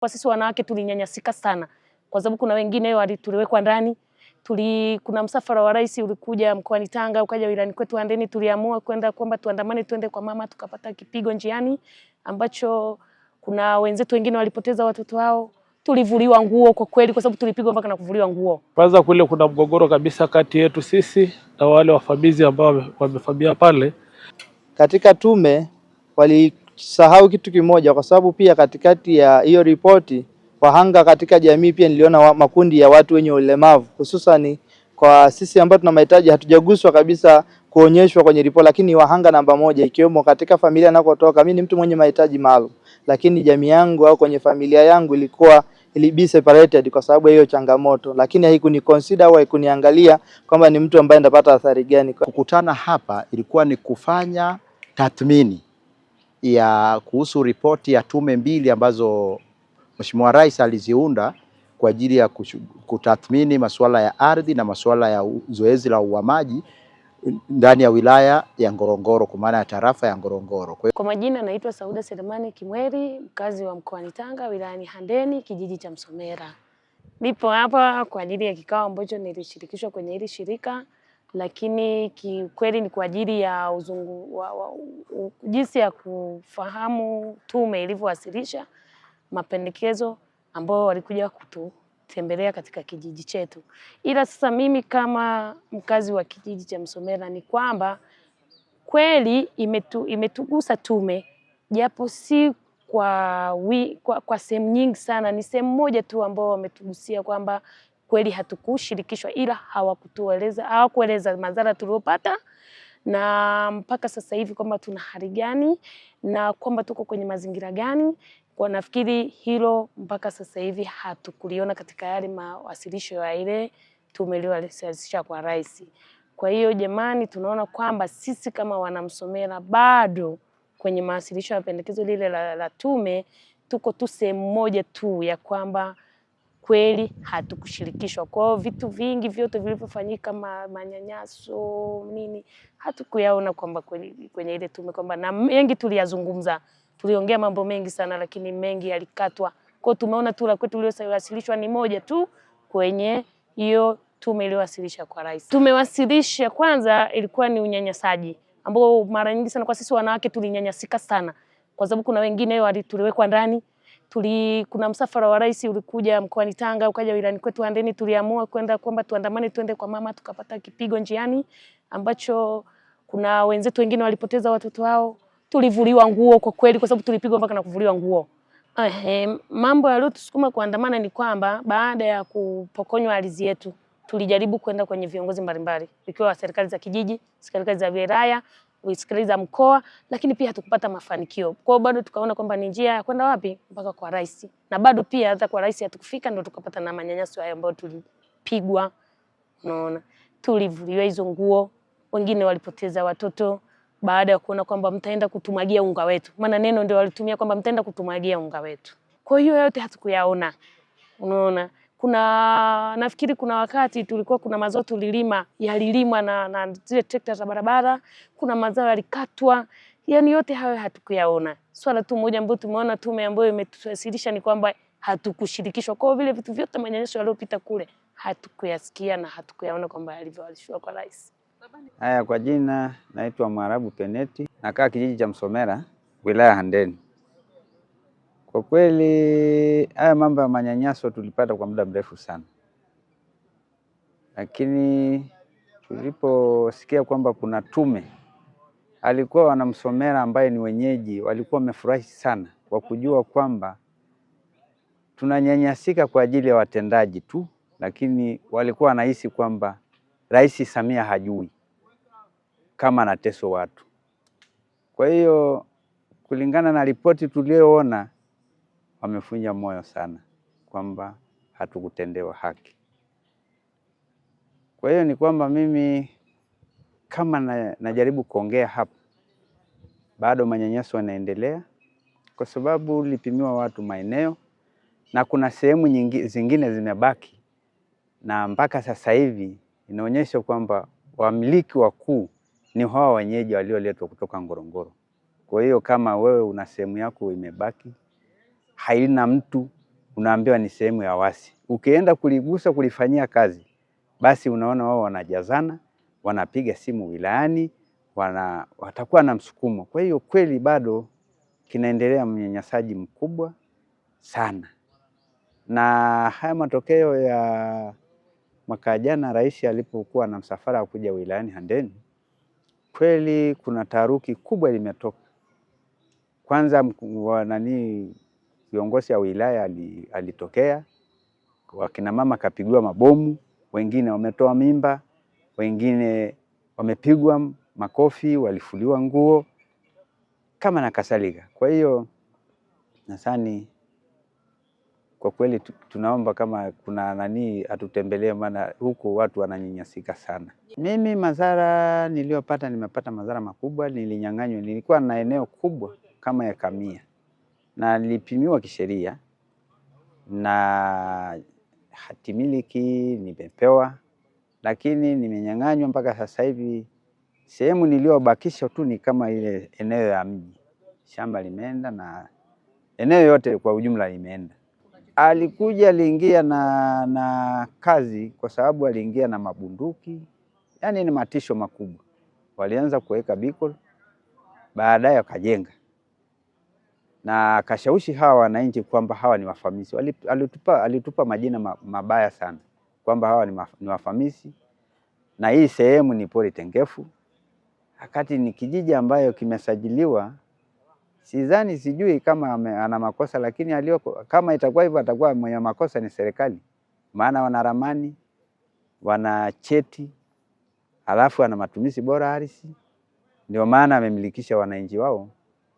Kwa sisi wanawake tulinyanyasika sana, kwa sababu kuna wengine tuliwekwa ndani. Kuna msafara wa rais ulikuja mkoani Tanga, ukaja wilayani kwetu Handeni, tuliamua kwenda kwamba tuandamane twende kwa mama, tukapata kipigo njiani ambacho kuna wenzetu wengine walipoteza watoto wao. Tulivuliwa nguo kwa kweli, kwa sababu tulipigwa mpaka na kuvuliwa nguo. Kwanza kule kuna mgogoro kabisa kati yetu sisi na wale wafamizi ambao wamefamia pale. Katika tume walisahau kitu kimoja, kwa sababu pia katikati ya hiyo ripoti wahanga katika jamii pia niliona makundi ya watu wenye ulemavu, hususan kwa sisi ambao tuna mahitaji hatujaguswa kabisa kuonyeshwa kwenye ripoti, lakini wahanga namba moja ikiwemo katika familia nakotoka. Mimi ni mtu mwenye mahitaji maalum, lakini jamii yangu au kwenye familia yangu be separated kwa sababu hiyo changamoto, lakini haikuni consider au haikuniangalia kwamba ni mtu ambaye ndapata athari gani. Kukutana hapa ilikuwa ni kufanya tathmini ya kuhusu ripoti ya tume mbili ambazo Mheshimiwa Rais aliziunda kwa ajili ya kutathmini masuala ya ardhi na masuala ya zoezi la uhamaji ndani ya wilaya ya Ngorongoro, kwa maana ya tarafa ya Ngorongoro. Kwa majina naitwa Sauda Selemani Kimweri, mkazi wa mkoani Tanga, wilayani Handeni, kijiji cha Msomera. Nipo hapa kwa ajili ya kikao ambacho nilishirikishwa kwenye hili shirika, lakini kikweli ni kwa ajili ya jinsi ya kufahamu tume ilivyowasilisha mapendekezo ambao walikuja kututembelea katika kijiji chetu. Ila sasa mimi kama mkazi wa kijiji cha Msomera ni kwamba kweli imetugusa tume, japo si kwa sehemu nyingi sana. Ni sehemu moja tu ambao wametugusia kwamba kweli hatukushirikishwa, ila hawakueleza madhara tuliyopata na mpaka sasa hivi kwamba tuna hali gani na kwamba tuko kwenye mazingira gani. Kwa nafikiri hilo mpaka sasa hivi hatukuliona katika yale mawasilisho ya ile tume iliyowasilisha kwa rais. Kwa hiyo jamani, tunaona kwamba sisi kama wanamsomera bado kwenye mawasilisho ya pendekezo lile la tume tuko tu sehemu moja tu ya kwamba kweli hatukushirikishwa. Kwa hiyo vitu vingi vyote vilivyofanyika, manyanyaso nini, hatukuyaona kwamba kwenye ile tume, kwamba na mengi tuliyazungumza. Tuliongea mambo mengi sana, lakini mengi yalikatwa. Kwa hiyo tumeona tu la kwetu iliyowasilishwa ni moja tu kwenye hiyo tume iliyowasilisha kwa rais. Tumewasilisha kwanza ilikuwa ni unyanyasaji ambao mara nyingi sana kwa sisi wanawake tulinyanyasika sana, kwa sababu kuna wengine tuliwekwa ndani. Kuna msafara wa rais ulikuja mkoani Tanga, ukaja wilayani kwetu Handeni, tuliamua kwenda kwamba tuandamane twende kwa mama, tukapata kipigo njiani ambacho kuna wenzetu wengine walipoteza watoto wao. Tulivuliwa nguo kwa kweli, kwa sababu tulipigwa mpaka na kuvuliwa nguo. Mambo yaliyotusukuma kuandamana ni kwamba baada ya kupokonywa ardhi yetu tulijaribu kwenda kwenye viongozi mbalimbali, ikiwa serikali za kijiji, serikali za wilaya, serikali za mkoa, lakini pia hatukupata mafanikio. Kwa hiyo bado tukaona kwamba ni njia ya kwenda wapi? Mpaka kwa rais. Na bado pia hata kwa rais hatukufika, ndio tukapata na manyanyaso hayo ambayo tulipigwa. Unaona, tulivuliwa hizo nguo, wengine walipoteza watoto baada ya kuona kwamba mtaenda kutumwagia unga wetu. Maana neno ndio walitumia kwamba mtaenda kutumwagia unga wetu. Kwa hiyo yote hatukuyaona. Unaona, nafikiri kuna wakati tulikuwa kuna mazao yalilimwa na zile trekta za barabara, kuna mazao yalikatwa, yani yote hayo hatukuyaona. Swala tu moja ambalo tumeona tume ambayo imetuwasilisha ni kwamba hatukushirikishwa. Kwa vile vitu vyote manyanyaso yaliyopita kule hatukuyasikia na hatukuyaona kwamba yalivyowalishwa kwa rais. Haya, kwa jina naitwa Mwarabu Peneti, nakaa kijiji cha Msomera, wilaya Handeni. Kwa kweli haya mambo ya manyanyaso tulipata kwa muda mrefu sana, lakini tuliposikia kwamba kuna tume, alikuwa wanamsomera ambaye ni wenyeji walikuwa wamefurahi sana kwa kujua kwamba tunanyanyasika kwa ajili ya watendaji tu, lakini walikuwa wanahisi kwamba Rais Samia hajui kama anateso watu. Kwa hiyo kulingana na ripoti tuliyoona, wamefunja moyo sana kwamba hatukutendewa haki. Kwa hiyo ni kwamba mimi kama najaribu kuongea hapa, bado manyanyaso yanaendelea, kwa sababu lipimiwa watu maeneo na kuna sehemu zingine zimebaki, na mpaka sasa hivi inaonyesha kwamba wamiliki wakuu ni hawa wenyeji walioletwa kutoka Ngorongoro. Kwa hiyo kama wewe una sehemu yako imebaki, haina mtu, unaambiwa ni sehemu ya wasi. Ukienda kuligusa kulifanyia kazi, basi unaona wao wanajazana, wanapiga simu wilayani, watakuwa na msukumo. Kwa hiyo kweli bado kinaendelea mnyanyasaji mkubwa sana. Na haya matokeo ya mwaka jana rais alipokuwa na msafara wa kuja wilayani Handeni, kweli kuna taharuki kubwa limetoka. Kwanza viongozi wa wilaya alitokea, wakina mama kapigwa mabomu, wengine wametoa mimba, wengine wamepigwa makofi, walifuliwa nguo kama na kadhalika. Kwa hiyo nadhani kwa kweli tunaomba kama kuna atutembelee, maana huko watu wananyanyasika sana. Mimi madhara niliyopata, nimepata madhara makubwa. Nilinyang'anywa, nilikuwa na eneo kubwa kama eka 100 na nilipimiwa kisheria na hatimiliki nimepewa, lakini nimenyang'anywa mpaka sasa hivi. Sehemu niliyobakisha tu ni kama ile eneo ya mji, shamba limeenda na eneo yote kwa ujumla limeenda. Alikuja aliingia na kazi, kwa sababu aliingia na mabunduki, yani ni matisho makubwa. Walianza kuweka biko, baadaye wakajenga na akashawishi hawa wananchi kwamba hawa ni wafamisi. Alitupa majina mabaya sana kwamba hawa ni wafamisi na hii sehemu ni pori tengefu, wakati ni kijiji ambayo kimesajiliwa. Sijui kama ana makosa, lakini kama itakuwa hivyo atakuwa mwenye makosa ni serikali, maana wana ramani, wana cheti, alafu ana matumizi bora ardhi. Ndio maana amemilikisha wananchi wao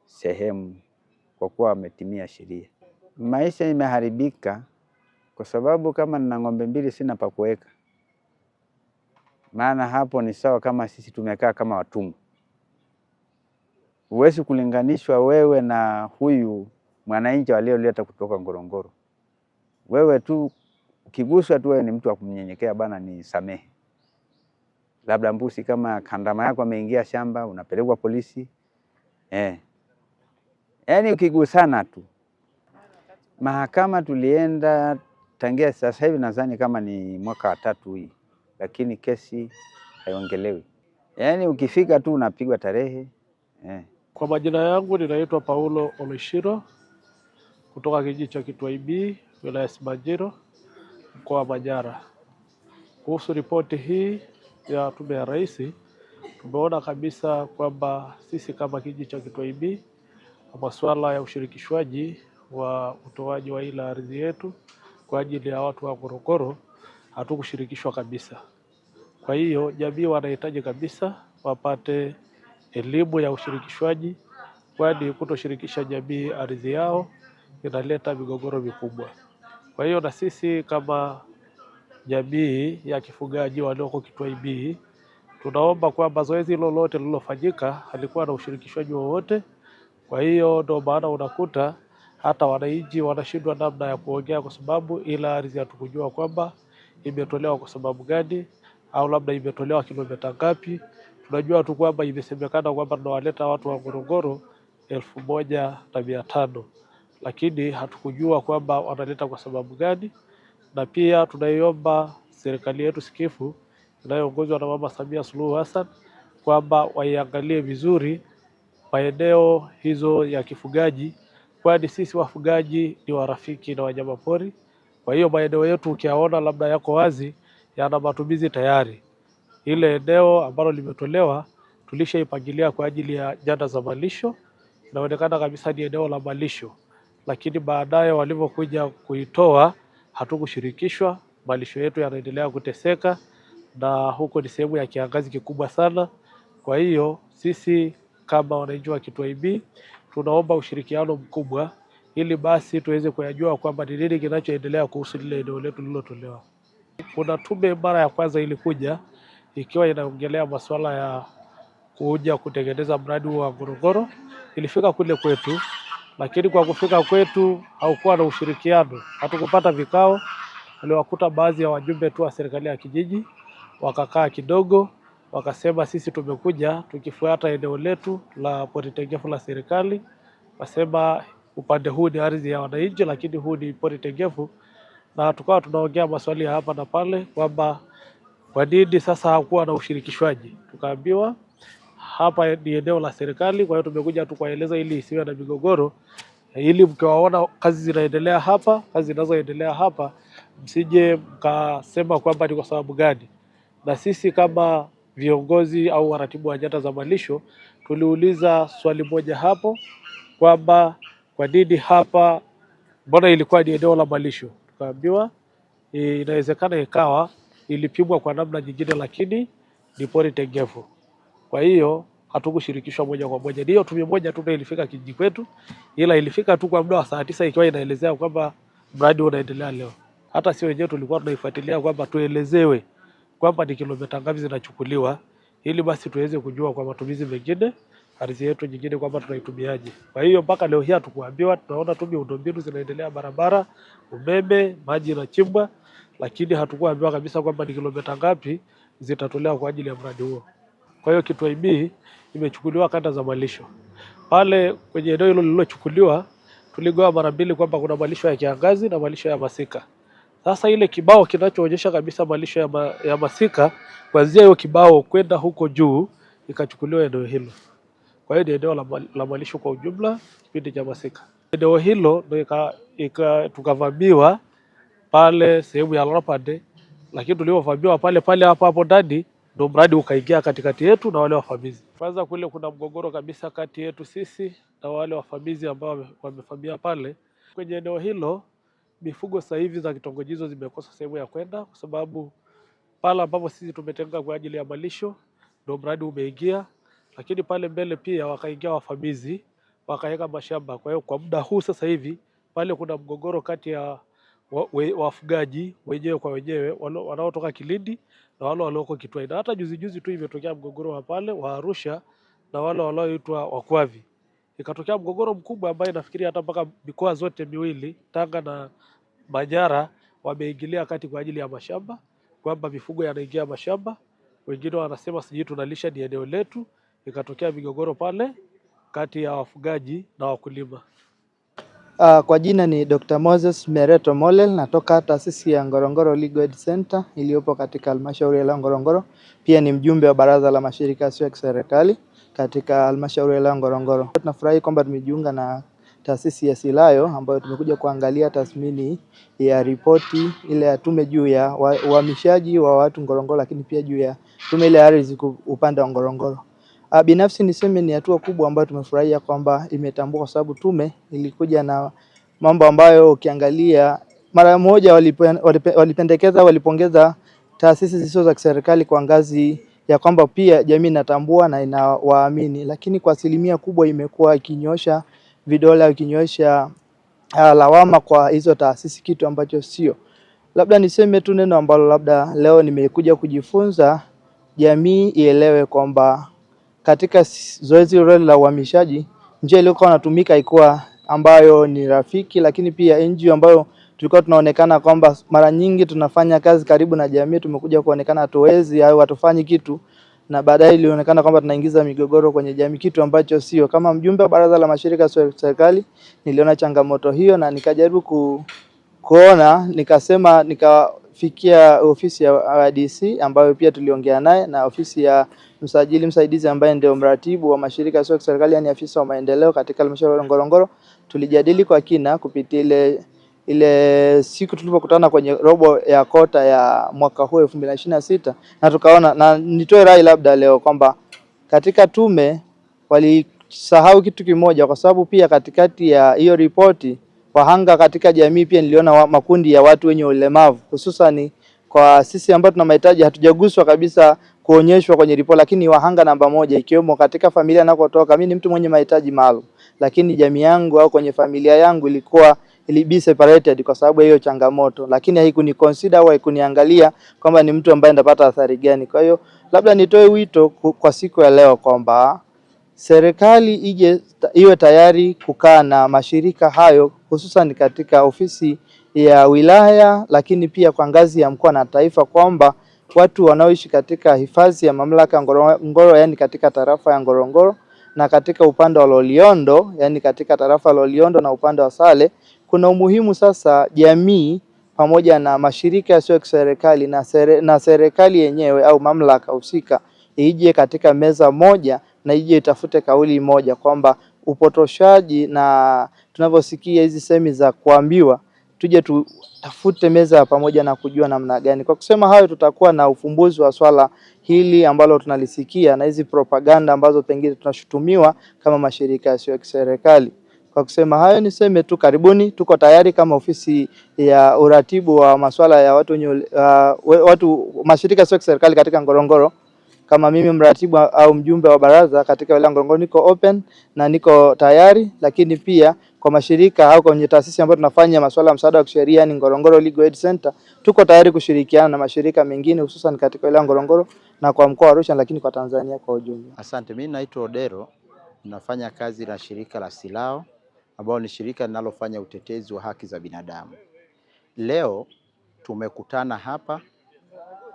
sehemu kwa kuwa wametimia sheria. Maisha imeharibika kwa sababu kama nina ng'ombe 2 sina pa kuweka, maana hapo ni sawa kama sisi tumekaa kama watumwa. Huwezi kulinganishwa wewe na huyu mwananchi aliyoleta kutoka Ngorongoro. Wewe tu ukiguswa tu wewe ni mtu wa kumnyenyekea, bana ni samehe. Labda mbuzi kama kandama yako ameingia shamba, unapelekwa polisi. Yaani ukigusana tu. Mahakama tulienda tangia sasa hivi nadhani kama ni mwaka wa 3 hii, lakini kesi haiongelewi. Yaani ukifika tu unapigwa tarehe. Kwa majina yangu ninaitwa Paulo Oleshiro kutoka kijiji cha Kitwaibi, wilaya Simanjiro, mkoa wa Manyara. Kuhusu ripoti hii ya Tume ya Rais, tumeona kabisa kwamba sisi kama kijiji cha Kitwaibi, masuala ya ushirikishwaji wa utoaji wa ile ardhi yetu kwa ajili ya watu wa Ngorongoro hatukushirikishwa kabisa. Kwa hiyo jamii wanahitaji kabisa wapate elimu ya ushirikishwaji, kwani kutoshirikisha jamii ardhi yao inaleta migogoro mikubwa. Kwa hiyo na sisi kama jamii ya kifugaji walioko Kitwaibi, tunaomba kwamba zoezi lolote lililofanyika halikuwa na ushirikishwaji wowote. Kwa hiyo ndio maana unakuta hata wananchi wanashindwa namna ya kuongea, kwa sababu ila ardhi hatukujua kwamba imetolewa kwa sababu gani, au labda imetolewa kilomita ngapi. Tunajua tu kwamba imesemekana kwamba tunawaleta watu wa Ngorongoro 1500, lakini hatukujua kwamba wanaleta kwa sababu gani. Na pia tunaiomba serikali yetu sikifu inayoongozwa na Mama Samia Suluhu Hassan kwamba waiangalie vizuri maeneo hizo ya kifugaji, kwani sisi wafugaji ni warafiki na wanyama pori. Kwa hiyo maeneo yetu ukiyaona labda yako wazi, yana matumizi tayari. Ile eneo ambalo limetolewa tulishaipangilia kwa ajili ya nyanda za malisho, inaonekana kabisa ni eneo la malisho, lakini baadaye walivyokuja kuitoa hatukushirikishwa. Malisho yetu yanaendelea kuteseka na huko ni sehemu ya kiangazi kikubwa sana. Kwa hiyo sisi kama wananchi wa Kitwaibi tunaomba ushirikiano mkubwa ili basi tuweze kuyajua kwamba ni nini kinachoendelea kuhusu lile eneo letu lililotolewa. Kuna tume mara ya kwanza ilikuja ikiwa inaongelea masuala ya kuja kutengeneza mradi wa Ngorongoro. Ilifika kule kwetu, lakini kwa kufika kwetu haukuwa na ushirikiano. Hatukupata vikao. Waliwakuta baadhi ya wajumbe tu wa serikali ya kijiji, wakakaa kidogo, wakasema sisi tumekuja tukifuata eneo letu la pori tengefu la serikali. Wasema upande huu ni ardhi ya wananchi, lakini huu ni pori tengefu, na tukawa tunaongea maswali ya hapa na pale kwamba kwa nini sasa hakuwa na ushirikishwaji. Tukaambiwa hapa ni eneo la serikali, kwa hiyo tumekuja tu kueleza ili isiwe na migogoro, ili mkiwaona kazi zinaendelea hapa, kazi zinazoendelea hapa, msije mkasema kwamba ni kwa sababu gani. Na sisi kama viongozi au waratibu wa nyanda za malisho tuliuliza swali moja hapo kwamba kwa nini hapa, mbona ilikuwa ni eneo la malisho. Tukaambiwa inawezekana ikawa ilipimwa kwa namna nyingine, lakini ni pori tengefu. Kwa hiyo hatukushirikishwa moja kwa moja. Ndio tume moja tu ilifika kijiji kwetu, ila ilifika tu kwa muda wa saa 9 ikiwa inaelezea kwamba mradi unaendelea leo. Hata si wenyewe tulikuwa tunaifuatilia kwamba tuelezewe kwamba ni kilomita ngapi zinachukuliwa, ili basi tuweze kujua kwa matumizi mengine ardhi yetu nyingine kwamba tunaitumiaje. Kwa hiyo mpaka leo hii hatukuambiwa, tunaona tu miundombinu zinaendelea, barabara, umeme, maji yanachimbwa, lakini hatukuambiwa kabisa kwamba ni kilomita ngapi zitatolewa kwa ajili ya mradi huo. Kwa hiyo kituo B imechukuliwa kanda za malisho. Pale kwenye eneo hilo lililochukuliwa tuligawa mara mbili kwamba kuna malisho ya kiangazi na malisho ya masika. Sasa ile kibao kinachoonyesha kabisa malisho ya masika, kuanzia hiyo kibao kwenda huko juu ikachukuliwa eneo hilo. Kwa hiyo ni eneo la malisho kwa ujumla kipindi cha masika. Eneo hilo ndio tukavamiwa pale sehemu ya Lapade, lakini tulipovamiwa pale hapo ndani ndio mradi ukaingia katikati yetu na wale wafamizi. Kwanza kule kuna mgogoro kabisa kati yetu sisi na wale wafamizi ambao wamefamia pale. Kwenye eneo hilo mifugo sasa hivi za kitongoji hizo zimekosa sehemu ya kwenda, kwa sababu pale ambapo sisi tumetenga kwa ajili ya malisho ndio mradi umeingia, lakini pale mbele pia wakaingia wafamizi wakaweka mashamba. Kwa hiyo kwa muda huu sasa hivi pale kuna mgogoro kati ya wafugaji wenyewe kwa wenyewe wanaotoka Kilindi na wale walioko Kitwai. Na hata juzi tu imetokea mgogoro wa pale wa Arusha na wale wanaoitwa Wakwavi. Ikatokea mgogoro mkubwa ambaye nafikiri hata mpaka mikoa zote miwili Tanga na Manyara wameingilia kati kwa ajili ya mashamba, kwamba mifugo yanaingia mashamba. Wengine wanasema siji tunalisha ni eneo letu. Ikatokea migogoro pale kati ya wafugaji na wakulima. Kwa jina ni Dr. Moses Mereto Molel, natoka taasisi ya Ngorongoro Legal Aid Center iliyopo katika halmashauri ya Ngorongoro. Pia ni mjumbe wa baraza la mashirika yasiyo ya kiserikali katika halmashauri ya Ngorongoro. Tunafurahi kwamba tumejiunga na taasisi ya Silayo ambayo tumekuja kuangalia tathmini ya ripoti ile ya tume juu ya uhamishaji wa watu Ngorongoro, lakini pia juu ya tume ile ardhi upande wa Ngorongoro. Binafsi niseme ni hatua kubwa ambayo tumefurahia kwamba imetambua, kwa sababu tume ilikuja na mambo ambayo ukiangalia mara moja walipongeza taasisi zisizo za kiserikali kwa ngazi ya kwamba pia jamii inatambua na inawaamini, lakini kwa asilimia kubwa imekuwa ikinyosha vidole au ikinyosha lawama kwa hizo taasisi, kitu ambacho sio. Labda niseme tu neno ambalo labda leo nimekuja kujifunza, jamii ielewe kwamba katika zoezi la uhamishaji njia iliyokuwa inatumika ilikuwa ambayo ni rafiki, lakini pia NGO ambayo tulikuwa tunaonekana kwamba mara nyingi tunafanya kazi karibu na jamii, tumekuja kuonekana hatuwezi au hatufanyi kitu, na baadaye ilionekana kwamba tunaingiza migogoro kwenye jamii, kitu ambacho sio. Kama mjumbe wa baraza la mashirika ya serikali niliona changamoto hiyo na nikajaribu kuona, nikafikia ofisi ya DC ambayo pia tuliongea naye, na ofisi ya msajili msaidizi ambaye ndio mratibu wa mashirika ya serikali, yani afisa wa maendeleo katika halmashauri ya Ngorongoro. Tulijadili kwa kina kupitia ile siku tulipokutana kwenye robo ya kota ya mwaka huu 2026, na tukaona, na nitoe rai labda leo kwamba katika tume walisahau kitu kimoja, kwa sababu pia katikati ya hiyo ripoti wahanga katika jamii pia niliona makundi ya watu wenye ulemavu, hususan kwa sisi ambao tuna mahitaji hatujaguswa kabisa kuonyeshwa kwenye ripoti, lakini wahanga namba moja, ikiwemo katika familia nakotoka. Mimi ni mtu mwenye mahitaji maalum, lakini jamii yangu au kwenye familia yangu be separated kwa sababu hiyo changamoto, lakini haikuni consider au haikuniangalia kwamba ni mtu ambaye ndapata athari gani. Kwa hiyo labda nitoe wito kwa siku ya leo kwamba serikali iwe tayari kukaa na mashirika hayo, hususan katika ofisi ya wilaya, lakini pia kwa ngazi ya mkoa na taifa, kwamba watu wanaoishi katika hifadhi ya mamlaka Ngorongoro, yani katika tarafa ya Ngorongoro na katika upande wa Loliondo, yani katika tarafa la Loliondo na upande wa Sale, kuna umuhimu sasa jamii pamoja na mashirika yasiyo ya kiserikali na serikali yenyewe au mamlaka husika ije katika meza moja na ije itafute kauli moja kwamba upotoshaji na tunavyosikia hizi semi za kuambiwa, tuje tutafute meza pamoja na kujua namna gani. Kwa kusema hayo, tutakuwa na ufumbuzi wa swala hili ambalo tunalisikia na hizi propaganda ambazo pengine tunashutumiwa kama mashirika yasiyo ya kiserikali. Kwa kusema hayo, niseme tu karibuni, tuko tayari kama ofisi ya uratibu wa masuala ya mashirika yasiyo ya kiserikali katika Ngorongoro. Kama mimi mratibu au mjumbe wa baraza katika wilaya Ngorongoro, niko open na niko tayari, lakini pia kwa mashirika au kwenye taasisi ambayo tunafanya masuala ya msaada wa kisheria ni Ngorongoro Legal Aid Center, tuko tayari kushirikiana na mashirika mengine hususan katika wilaya Ngorongoro na kwa mkoa wa Arusha, lakini kwa Tanzania kwa ujumla. Asante, mimi naitwa Odero, nafanya kazi na shirika la Silao ambao ni shirika linalofanya utetezi wa haki za binadamu. Leo tumekutana hapa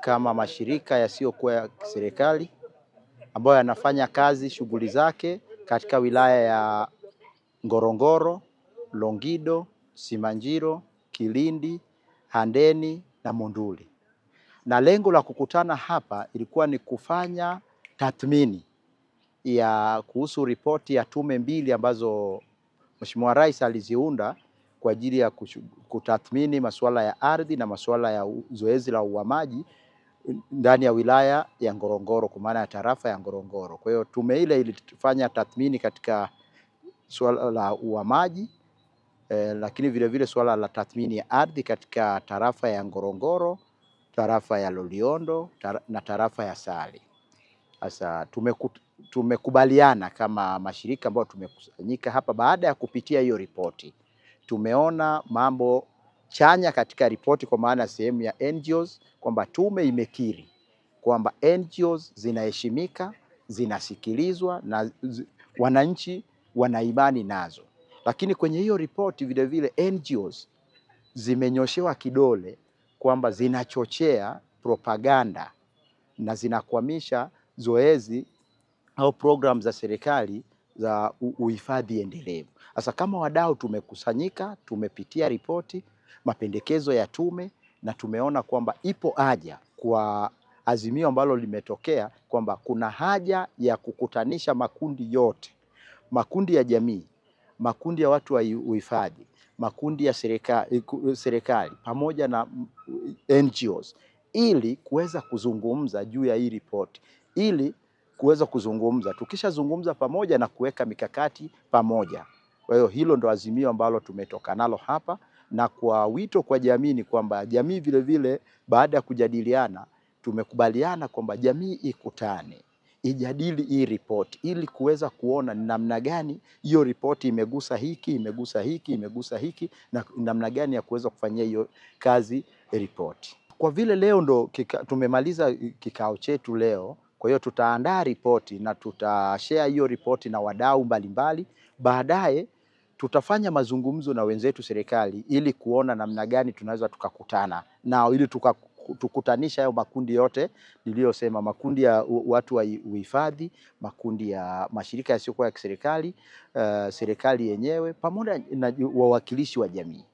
kama mashirika yasiyokuwa ya serikali ambayo yanafanya kazi shughuli zake katika wilaya ya Ngorongoro, Longido, Simanjiro, Kilindi, Handeni na Monduli. Na lengo la kukutana hapa ilikuwa ni kufanya tathmini ya kuhusu ripoti ya tume mbili ambazo Mheshimiwa Rais aliziunda kwa ajili ya kutathmini masuala ya ardhi na masuala ya zoezi la uhamaji ndani ya wilaya ya Ngorongoro, kwa maana ya tarafa ya Ngorongoro. Kwa hiyo tume ile ilifanya tathmini katika suala la uhamaji lakini vile vile suala la tathmini ya ardhi katika tarafa ya Ngorongoro, tarafa ya Loliondo na tarafa ya Sale. Sasa tumekubaliana kama mashirika ambayo tumekusanyika hapa, baada ya kupitia hiyo ripoti, tumeona mambo chanya katika ripoti, kwa maana sehemu ya NGOs, kwamba tume imekiri kwamba NGOs zinaheshimika, zinasikilizwa na wananchi wana imani nazo. Lakini kwenye hiyo ripoti vile vile NGOs zimenyoshewa kidole kwamba zinachochea propaganda na zinakwamisha zoezi au program za serikali za uhifadhi endelevu. Sasa kama wadau tumekusanyika, tumepitia ripoti, mapendekezo ya tume, na tumeona kwamba ipo haja kwa azimio ambalo limetokea kwamba kuna haja ya kukutanisha makundi yote, makundi ya jamii, makundi ya watu wa uhifadhi, makundi ya serikali pamoja na NGOs, ili kuweza kuzungumza juu ya hii ripoti, ili kuweza kuzungumza, tukishazungumza pamoja na kuweka mikakati pamoja. Kwa hiyo hilo ndo azimio ambalo tumetoka nalo hapa, na kwa wito kwa jamii ni kwamba jamii vile vile baada ya kujadiliana tumekubaliana kwamba jamii ikutane, ijadili hii ripoti ili kuweza kuona ni namna gani hiyo ripoti imegusa hiki, imegusa hiki, imegusa hiki, na namna gani ya kuweza kufanyia hiyo kazi ripoti. Kwa vile leo ndo tumemaliza kikao chetu leo, kwa hiyo tutaandaa ripoti na tutashare hiyo ripoti na wadau mbalimbali. Baadaye tutafanya mazungumzo na wenzetu serikali ili kuona namna gani tunaweza tukakutana nao ili tukutanisha hayo makundi yote niliyosema, makundi ya watu wa uhifadhi, makundi ya mashirika yasiyokuwa ya kiserikali, serikali yenyewe pamoja na wawakilishi wa jamii.